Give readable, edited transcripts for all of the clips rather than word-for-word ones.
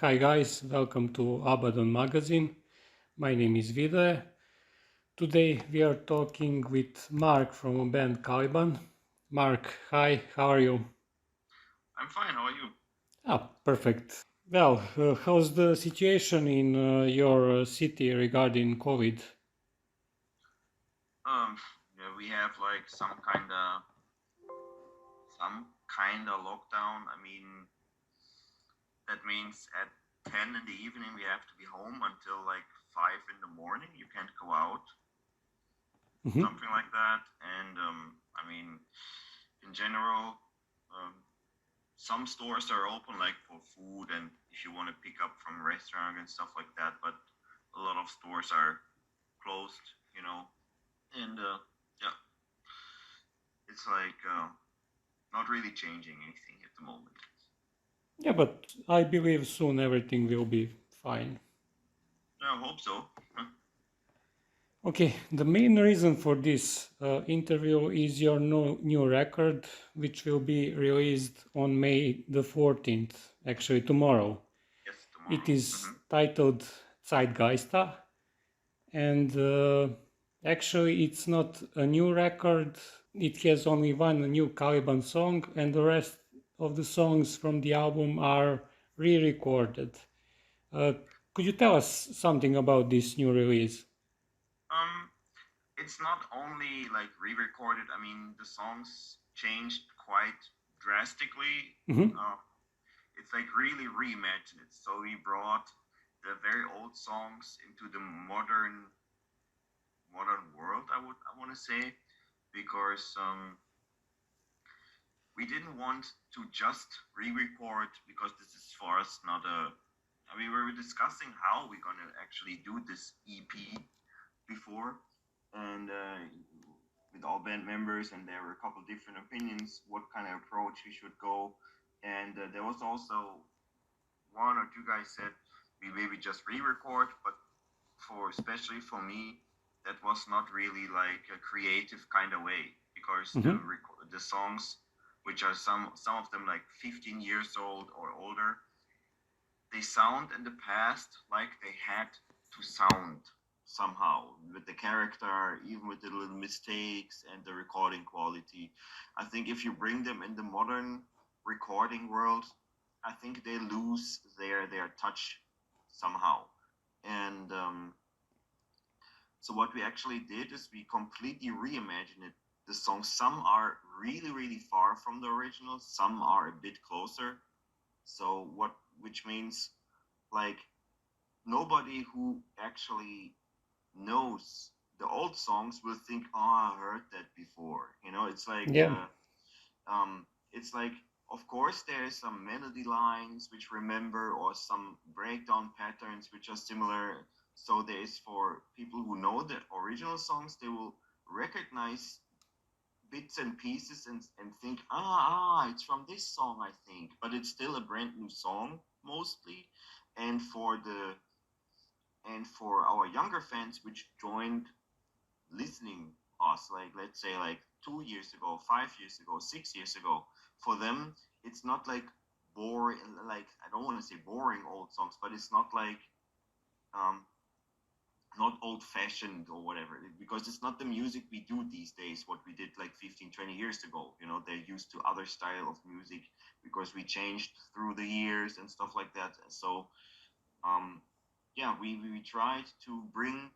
Hi guys, welcome to Abaddon magazine. My name is Vidre. Today we are talking with Marc from a band Caliban. Marc, hi, how are you? I'm fine. How are you? Perfect. Well, how's the situation in your city regarding COVID? Yeah, we have like some kind of lockdown. I mean, that means at 10 in the evening we have to be home until like 5 in the morning. You can't go out, Mhm. something like that. And I mean, in general, um, some stores are open like for food and if you want to pick up from restaurant and stuff like that. But a lot of stores are closed, you know. And yeah, it's like not really changing anything at the moment. Yeah, but I believe soon everything will be fine. I hope so. Okay, the main reason for this interview is your new record, which will be released on May the 14th, actually tomorrow. Yes, It tomorrow. is titled Zeitgeister, and actually, it's not a new record. It has only one new Caliban song, and the rest of the songs from the album are re recorded. Uh, could you tell us something about this new release? Um, it's not only like re-recorded. I mean, the songs changed quite drastically. Mhm. Uh, it's like really reimagined it. So we brought the very old songs into the modern world. I want to say because we didn't want to just re-record because this is for us not a. We were discussing how we're gonna actually do this EP before, and with all band members, and there were a couple different opinions what kind of approach we should go, and there was also one or two guys said we maybe just re-record, but for especially for me, that was not really like a creative kind of way because Mhm. the songs, which are some of them like 15 years old or older, they sound in the past like they had to sound somehow with the character, even with the little mistakes and the recording quality. I think if you bring them in the modern recording world, I think they lose their touch somehow. And so what we actually did is we completely reimagined it. The songs, some are really far from the original, some are a bit closer. So which means like nobody who actually knows the old songs will think, "Oh, I heard that before." Yeah. It's like, of course, there's some melody lines which remember, or some breakdown patterns which are similar. So there is for people who know the original songs, they will recognize bits and pieces and think, it's from this song, I think, but it's still a brand new song mostly. And for our younger fans which joined listening us, like let's say like 2 years ago, 5 years ago, 6 years ago, for them it's not like boring, like I don't want to say boring old songs, but it's not like um not old fashioned or whatever, because it's not the music we do these days what we did like 15, 20 years ago. They're used to other style of music because we changed through the years and stuff like that. So um yeah, we tried to bring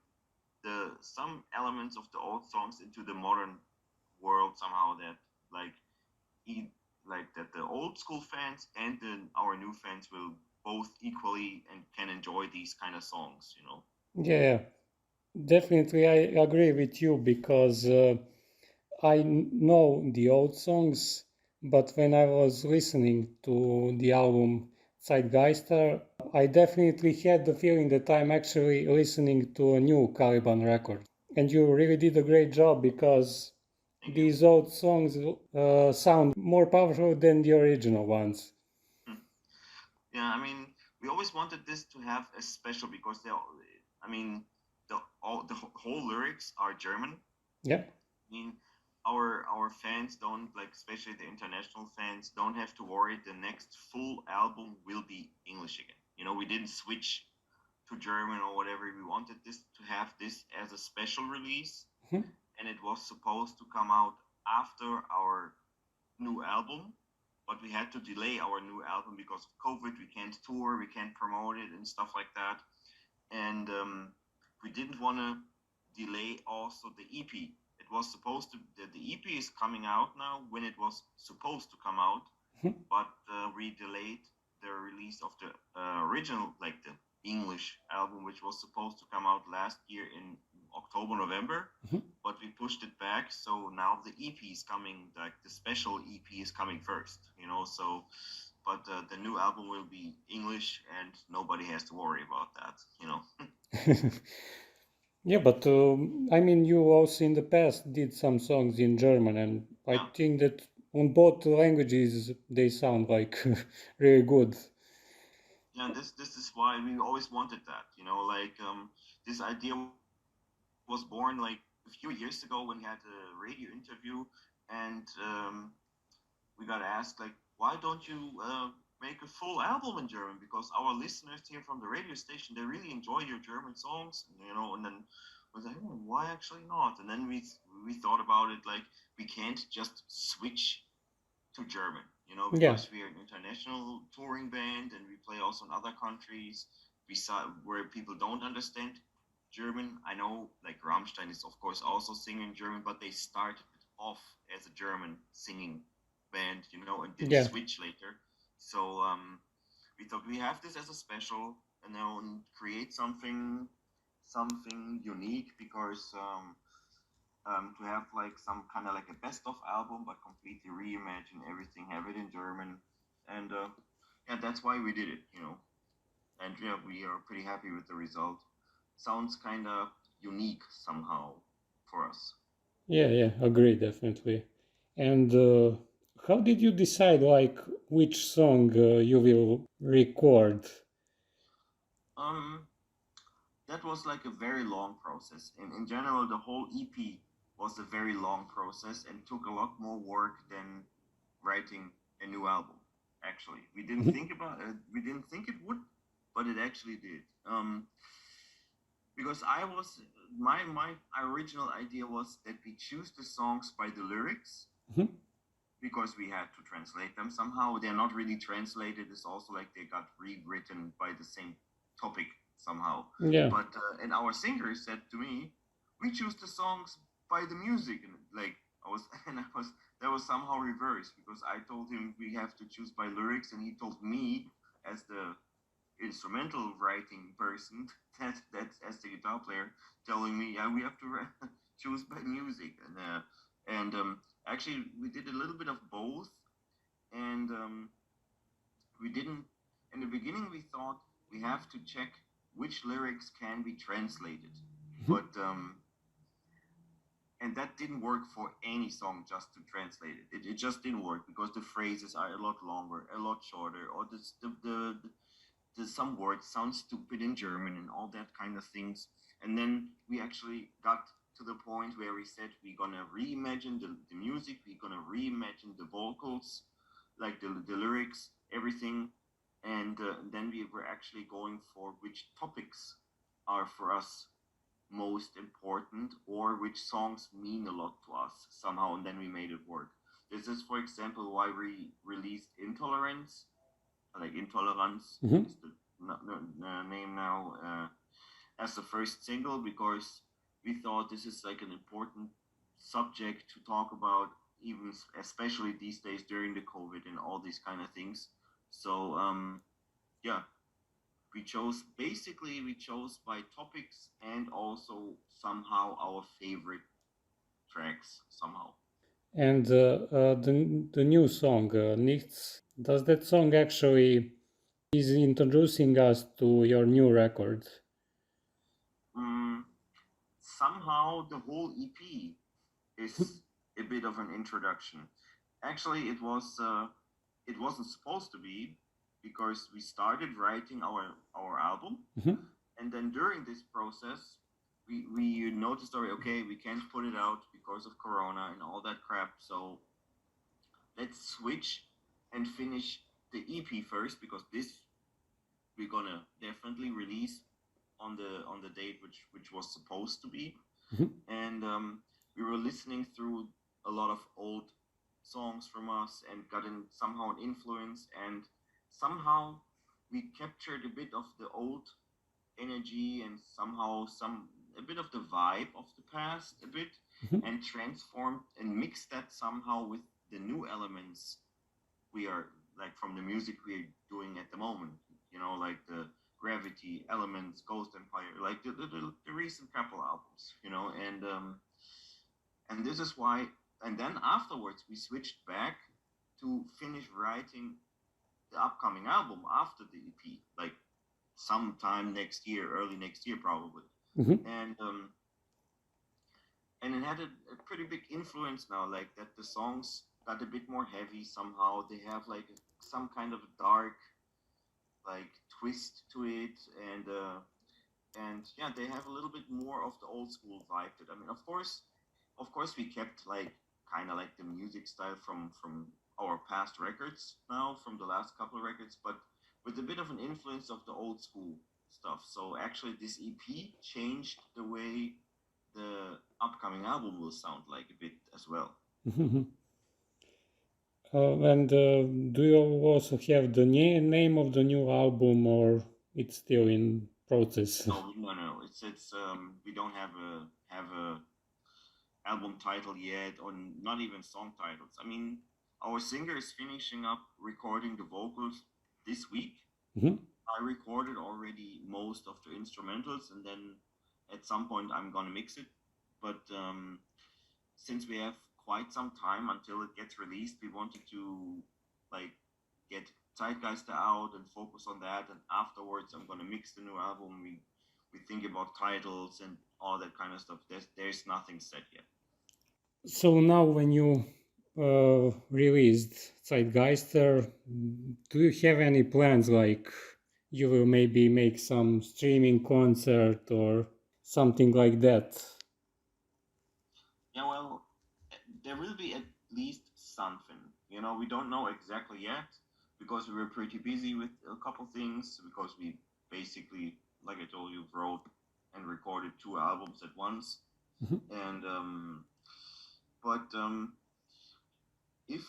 the some elements of the old songs into the modern world somehow, that like e- like that the old school fans and then our new fans will both equally and can enjoy these kind of songs. Yeah, definitely, I agree with you because know the old songs, but when I was listening to the album Zeitgeister, I definitely had the feeling that I'm actually listening to a new Caliban record. And you really did a great job because Thank you. these old songs sound more powerful than the original ones. Hmm. Yeah, I mean, we always wanted this to have a special because I mean, the whole lyrics are German. Yeah. I mean, our fans don't, like, especially the international fans, don't have to worry the next full album will be English again. We didn't switch to German or whatever. We wanted this to have this as a special release, and it was supposed to come out after our new album, but we had to delay our new album because of COVID. We can't tour, we can't promote it, and stuff like that. And we didn't want to delay also the EP. It was supposed to, the EP is coming out now when it was supposed to come out, but we delayed the release of the original, like the English album, which was supposed to come out last year in October, November, but we pushed it back. So now the EP is coming, like the special EP is coming first, so, but the new album will be English and nobody has to worry about that. Yeah, but I mean, you also in the past did some songs in German, and I think that on both languages they sound like really good. Yeah, this is why we always wanted that, like this idea was born like a few years ago when we had a radio interview, and we got asked like, why don't you make a full album in German? Because our listeners here from the radio station, they really enjoy your German songs, and then was like, why actually not? And then we thought about it, like, we can't just switch to German, because we are an international touring band and we play also in other countries where people don't understand German. I know, like, Rammstein is of course also singing German, but they started off as a German singing band, and didn't switch later. So we thought we have this as a special, and then create something unique, because to have like some kind of like a best of album, but completely reimagine everything, have it in German, and yeah, that's why we did it, and yeah, we are pretty happy with the result. Sounds kind of unique somehow for us. Yeah, agree, definitely. And how did you decide, like, which song you will record? That was like a very long process. In general, the whole EP was a very long process and took a lot more work than writing a new album. Actually, we didn't think about it. We didn't think it would, but it actually did. Because my original idea was that we choose the songs by the lyrics, because we had to translate them somehow. They're not really translated. It's also like they got rewritten by the same topic somehow. Yeah. But and our singer said to me, "We choose the songs by the music," and like that was somehow reversed, because I told him we have to choose by lyrics, and he told me, as the instrumental writing person, that's as the guitar player, telling me, yeah, we have to choose by music. And actually we did a little bit of both, and we didn't. In the beginning, we thought we have to check which lyrics can be translated, but and that didn't work for any song, just to translate it. It just didn't work, because the phrases are a lot longer, a lot shorter, or some words sound stupid in German and all that kind of things. And then we actually got to the point where we said we're gonna reimagine the music, we're gonna reimagine the vocals, like the lyrics, everything. And then we were actually going for which topics are for us most important, or which songs mean a lot to us somehow, and then we made it work. This is, for example, why we released Intolerance, like Intolerance is the name now, as the first single, because we thought this is like an important subject to talk about, even especially these days during the COVID and all these kind of things. So yeah, we chose by topics, and also somehow our favorite tracks somehow. And the new song, Nichts, does that song actually is introducing us to your new record? Somehow the whole EP is a bit of an introduction. Actually, it wasn't supposed to be, because we started writing our album, and then during this process, we noticed, okay, we can't put it out because of Corona and all that crap. So let's switch and finish the EP first, because this we're gonna definitely release on the date which was supposed to be. Mhm. And we were listening through a lot of old songs from us and got in somehow an influence, and somehow we captured a bit of the old energy and somehow some a bit of the vibe of the past a bit, Mhm. and transformed and mixed that somehow with the new elements we are like from the music we're doing at the moment, like the Gravity, Elements, Ghost Empire, like the recent couple albums, and this is why. And then afterwards we switched back to finish writing the upcoming album after the EP, like sometime next year, early next year probably. Mhm. And it had a pretty big influence now, like that the songs got a bit more heavy somehow. They have like some kind of dark like twist to it, and yeah, they have a little bit more of the old school vibe to it. I mean, of course we kept like kind of like the music style from our past records now, from the last couple of records, but with a bit of an influence of the old school stuff. So actually this EP changed the way the upcoming album will sound like a bit as well. Mhm. And do you also have the name of the new album, or it's still in process? No, no, no. It's we don't have a album title yet, or not even song titles. I mean, our singer is finishing up recording the vocals this week. Mhm. I recorded already most of the instrumentals, and then at some point I'm gonna mix it. But since we have quite some time until it gets released, we wanted to like get Zeitgeister out and focus on that. And afterwards, I'm gonna mix the new album. We think about titles and all that kind of stuff. There's nothing set yet. So now, when you released Zeitgeister, do you have any plans, like you will maybe make some streaming concert or something like that? Yeah, well, there will be at least something. We don't know exactly yet because we were pretty busy with a couple things. Because we basically, like I told you, wrote and recorded two albums at once. Mhm. And but if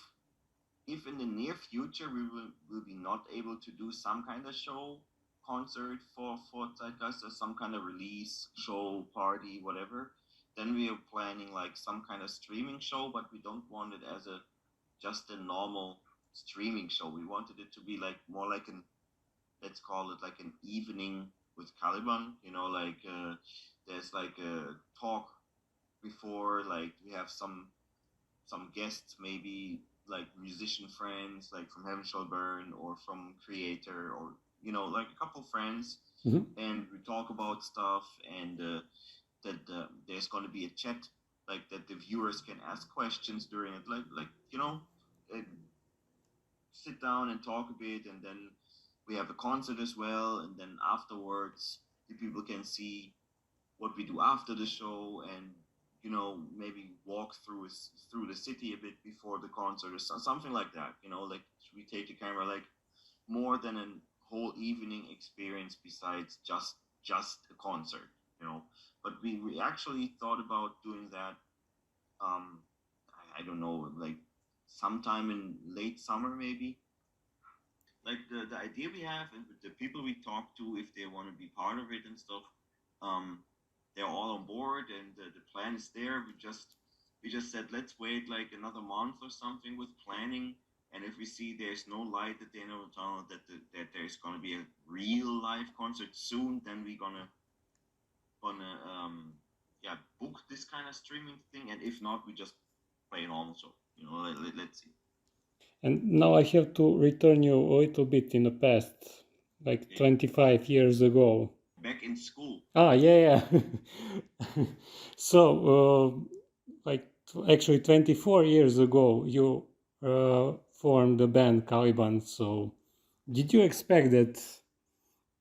if in the near future we will be not able to do some kind of show concert for Zeitgeist, or some kind of release show party whatever, then we are planning like some kind of streaming show, but we don't want it as a just a normal streaming show. We wanted it to be like more like an, let's call it like an evening with Caliban, like there's like a talk before, like we have some guests, maybe like musician friends, like from Heaven Shall Burn or from Creator, or like a couple friends, Mhm. and we talk about stuff, and that there's going to be a chat, like that the viewers can ask questions during it, like uh, sit down and talk a bit, and then we have a concert as well, and then afterwards the people can see what we do after the show, and maybe walk through the city a bit before the concert, or something like that, like we take the camera, like more than a whole evening experience besides just a concert, but we actually thought about doing that, I don't know, like sometime in late summer maybe. Like the idea we have and the people we talk to, if they want to be part of it and stuff, um, they're all on board, and the plan is there. We just said let's wait like another month or something with planning, and if we see there's no light at the end of the tunnel, that there's gonna be a real live concert soon, then we're gonna yeah, book this kind of streaming thing, and if not, we just play a normal show. Let's see. And now I have to return you a little bit in the past, like Okay. 25 years ago. Back in school. Ah, yeah, yeah. So, like actually 24 years ago, you formed the band Caliban. So, did you expect that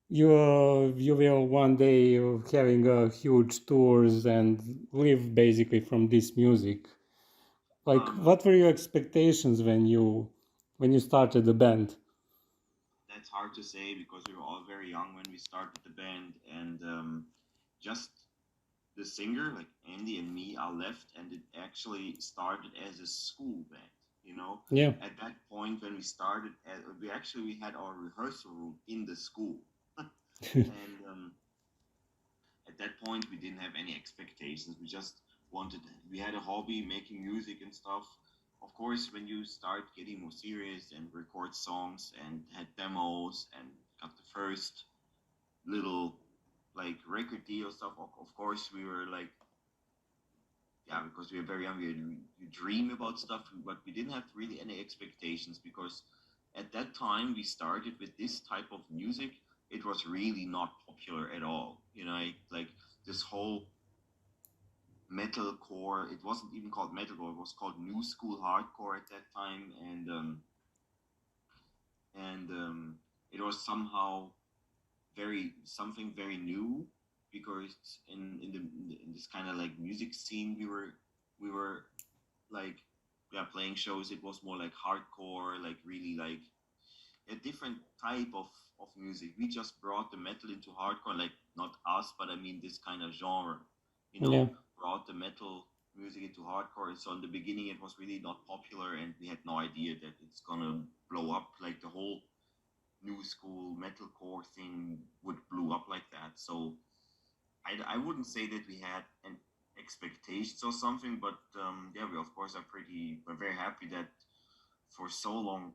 you will one day having a huge tours and live basically from this music? Like, Um, what were your expectations when you started the band? that's hard to say because we were all very young when we started the band, and just the singer, like Andy and me, are left, and it actually started as a school band. You know, Yeah. at that point when we started, we had our rehearsal room in the school, and at that point we didn't have any expectations. We had a hobby, making music and stuff. Of course, when you start getting more serious and record songs and had demos and got the first little like record deal stuff, of course we were like, yeah, because we were very young, you dream about stuff, but we didn't have really any expectations because at that time we started with this type of music. It was really not popular at all, you know, like this whole metalcore. It wasn't even called metalcore; it was called new school hardcore at that time, and it was somehow something very new because in this kind of like music scene we were like, yeah, playing shows. It was more like hardcore, like really like a different type of music. We just brought the metal into hardcore, like not us, but I mean this kind of genre, you Yeah. know, brought the metal music into hardcore. So in the beginning, it was really not popular, and we had no idea that it's gonna blow up. Like the whole new school metalcore thing would blow up like that. So I wouldn't say that we had an expectations or something, but yeah, we of course we're very happy that for so long,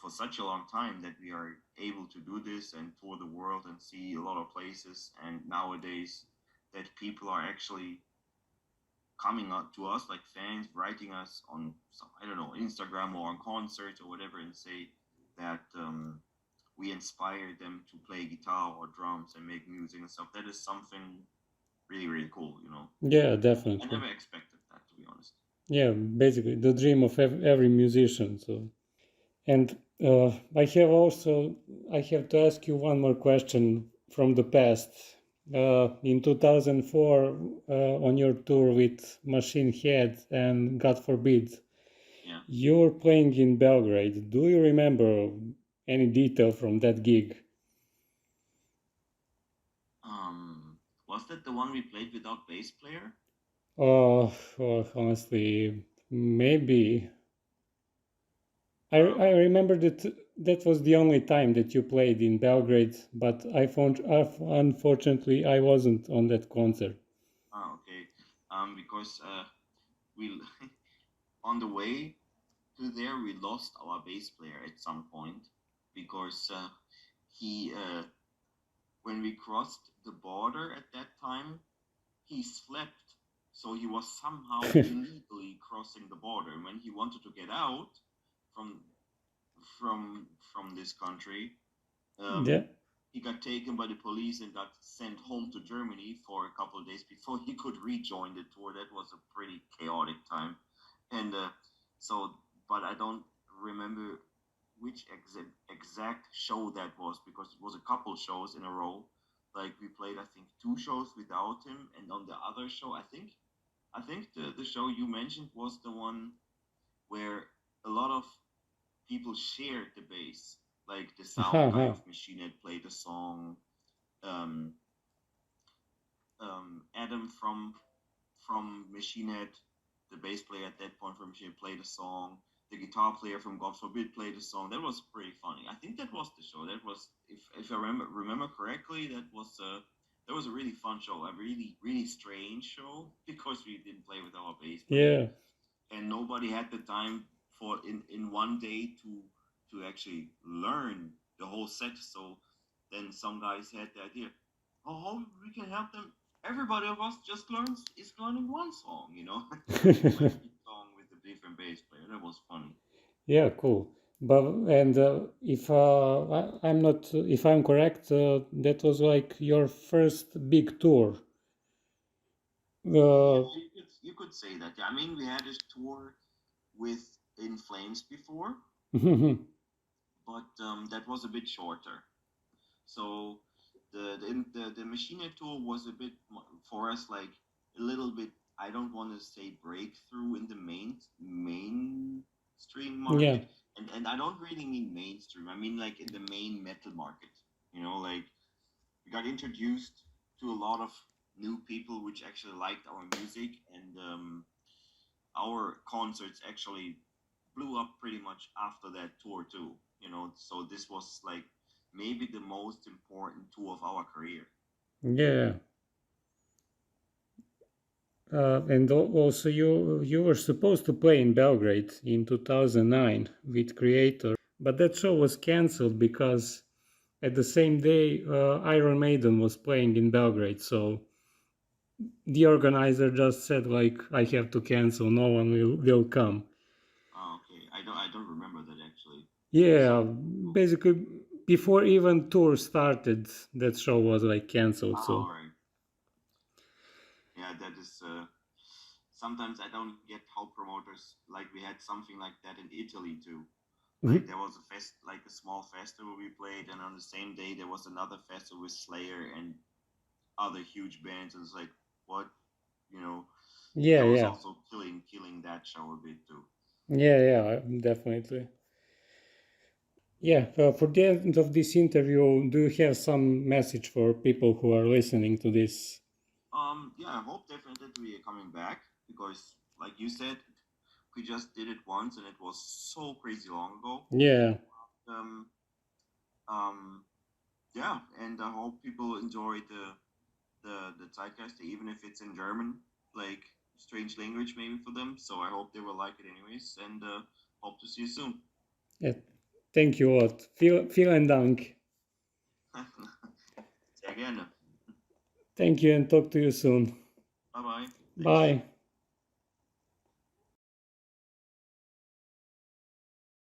for such a long time, that we are able to do this and tour the world and see a lot of places. And nowadays, that people are actually coming up to us, like fans, writing us on some, I don't know, Instagram or on concerts or whatever, and say that we inspire them to play guitar or drums and make music and stuff. That is something really, really cool, you know. Yeah, I definitely. never expected that, to be honest. Yeah, basically the dream of every musician. So, and I have to ask you one more question from the past. In 2004, on your tour with Machine Head and God Forbid, Yeah. you were playing in Belgrade. Do you remember any detail from that gig? Was that the one we played without bass player? Honestly, maybe. I Um, remember that that was the only time that you played in Belgrade, but unfortunately I wasn't on that concert. okay. Because we on the way to there we lost our bass player at some point because he when we crossed the border at that time he slept, so he was somehow illegally crossing the border. And when he wanted to get out from from this country, Yeah. he got taken by the police and got sent home to Germany for a couple of days before he could rejoin the tour. That was a pretty chaotic time, and so, but I don't remember which exact show that was because it was a couple shows in a row. Like we played, I think, two shows without him, and on the other show, I think the show you mentioned was the one where a lot of people shared the bass. Like the sound guy Aha. of Machine Head played a song. Um, Adam from Machine Head, the bass player at that point from Machine Head, played a song. The guitar player from God Forbid played a song. That was pretty funny. I think that was the show. That was, if I remember correctly, that was a really fun show. A really really strange show because we didn't play with our bass player Yeah. and nobody had the time for in one day to actually learn the whole set. So then some guys had the idea, oh, how we can help them. Everybody of us just is learning one song, you know. And we played each song with a different bass player. That was funny. Yeah, cool. But and if I'm correct, that was like your first big tour. Yeah, Uh, you could say that. Yeah, I mean, we had a tour with In Flames before, but that was a bit shorter. So the Machine Head tour was a bit for us like a little bit. I don't want to say breakthrough in the mainstream yeah. market. and I don't really mean mainstream. I mean like in the main metal market. You know, like we got introduced to a lot of new people which actually liked our music, and our concerts actually blew up pretty much after that tour too. You know, so this was like maybe the most important tour of our career. Yeah. And also, you were supposed to play in Belgrade in 2009 with Creator, but that show was cancelled because at the same day Iron Maiden was playing in Belgrade. So the organizer just said like, I have to cancel. No one will come. Oh, okay. I don't remember that actually. Yeah, So basically before even tour started, that show was like cancelled. So all right. Yeah, that is. Sometimes I don't get how promoters like we had something like that in Italy too. Like there was a fest, like a small festival we played, and on the same day there was another festival with Slayer and other huge bands. And it's like, what, you know, yeah, that was yeah, also killing that show a bit too. yeah, definitely. Yeah, for the end of this interview, do you have some message for people who are listening to this? Yeah, I hope definitely that we are coming back because, like you said, we just did it once and it was so crazy long ago. Yeah, Um, um, yeah, and I hope people enjoy the Zeitgeister, even if it's in German, like strange language maybe for them. So I hope they will like it anyways, and hope to see you soon. yeah. Thank you a lot. Vielen Dank. Sehr gerne. Thank you and talk to you soon. Bye bye. Thanks. Bye.